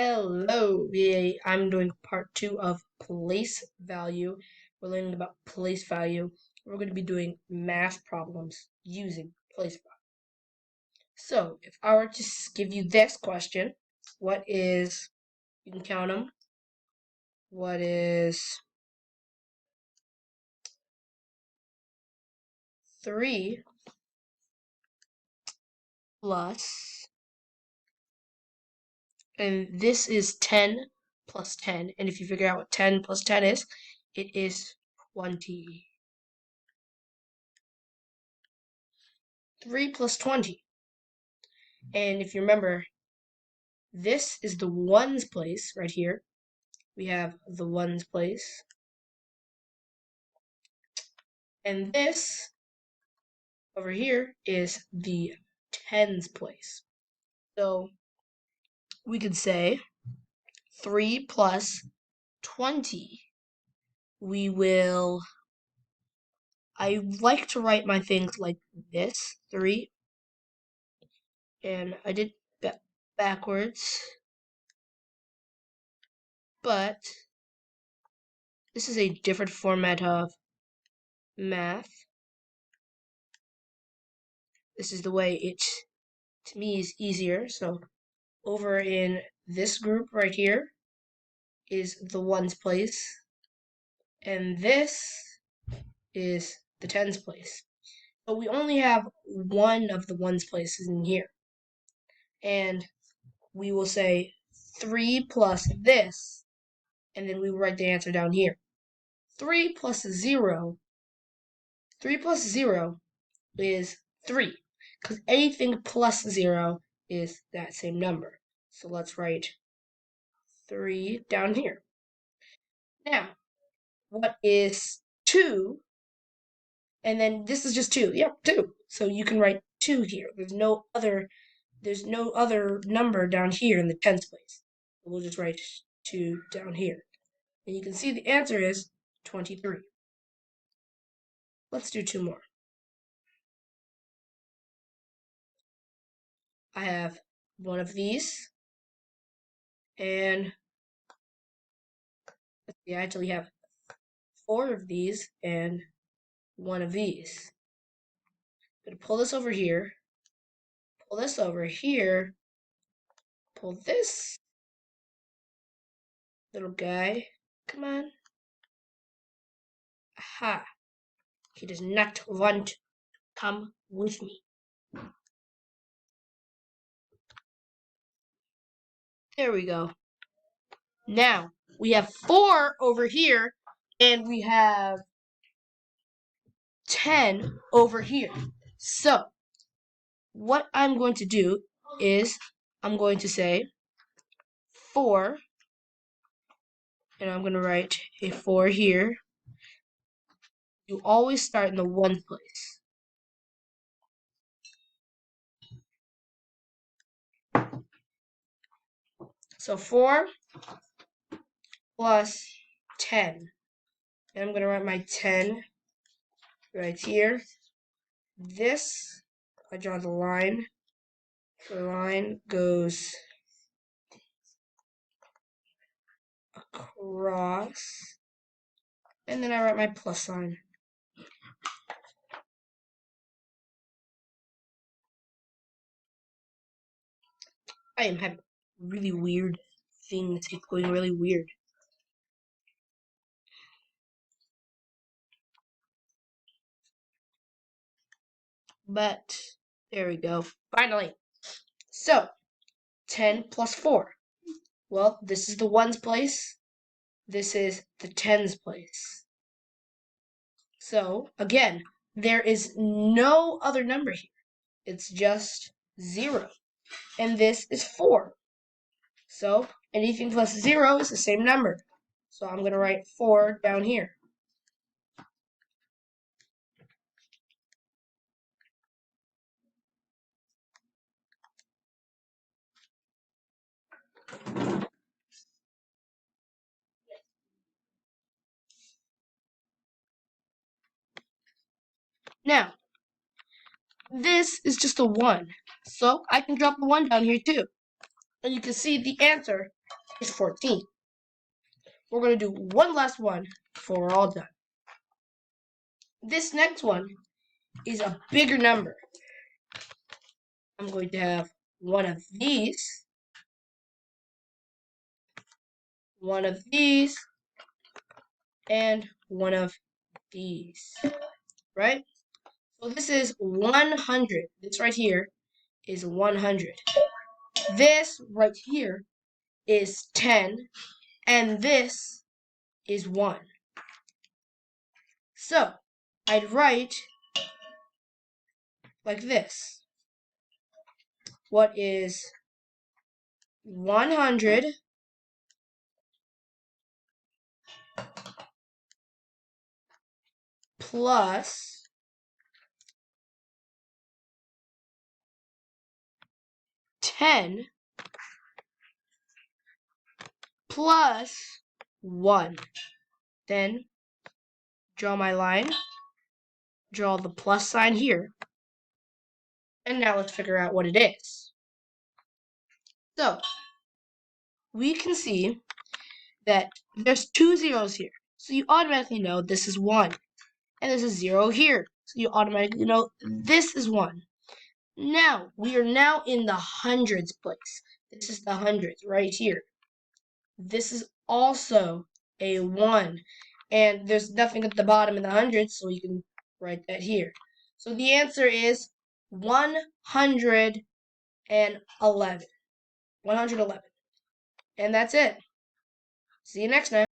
Hello, I'm doing part 2 of place value. We're learning about place value. We're going to be doing math problems using place value. So, if I were to give you this question, what is, you can count them, what is 3 plus, and this is 10 plus 10, and if you figure out what 10 plus 10 is, it is 20. 3 plus 20. And if you remember, this is the ones place right here. We have the ones place. And this over here is the tens place. So we could say 3 plus 20. I like to write my things like this, 3. And I did backwards. But this is a different format of math. This is the way it, to me, is easier. So over in this group right here is the ones place, and this is the tens place. But we only have one of the ones places in here. And we will say 3 plus this, and then we will write the answer down here. 3 plus 0 is 3, because anything plus 0 is that same number. So let's write 3 down here. Now, what is 2? And then this is just 2. Yep, 2. So you can write 2 here. There's no other number down here in the tens place. We'll just write 2 down here. And you can see the answer is 23. Let's do 2 more. I have one of these, and let's see, I actually have 4 of these and 1 of these. I'm going to pull this over here, pull this over here, pull this little guy. Come on. Aha. He does not want to come with me. There we go. Now, we have 4 over here, and we have 10 over here. So, what I'm going to do is, I'm going to say 4, and I'm going to write a 4 here. You always start in the ones place. So 4 plus 10. And I'm going to write my 10 right here. This, I draw the line. The line goes across. And then I write my plus sign. I am having really weird things. It's going really weird. But there we go. Finally. So 10 plus 4. Well, this is the ones place. This is the tens place. So again, there is no other number here. It's just 0. And this is 4. So anything plus 0 is the same number. So I'm going to write 4 down here. Now, this is just a 1. So I can drop the 1 down here too. And you can see the answer is 14. We're going to do one last one before we're all done. This next one is a bigger number. I'm going to have one of these, and one of these, right? So this is 100. This right here is 100. This right here is 10, and this is 1. So I'd write like this. What is 100 plus 10 plus 1. Then draw my line, draw the plus sign here, and now let's figure out what it is. So we can see that there's 2 zeros here, so you automatically know this is 1, and there's a 0 here, so you automatically know this is 1. Now we are now in the hundreds place. This is the hundreds right here. This is also a 1, and there's nothing at the bottom in the hundreds, so you can write that here. So the answer is 111. 111. And that's it. See you next time.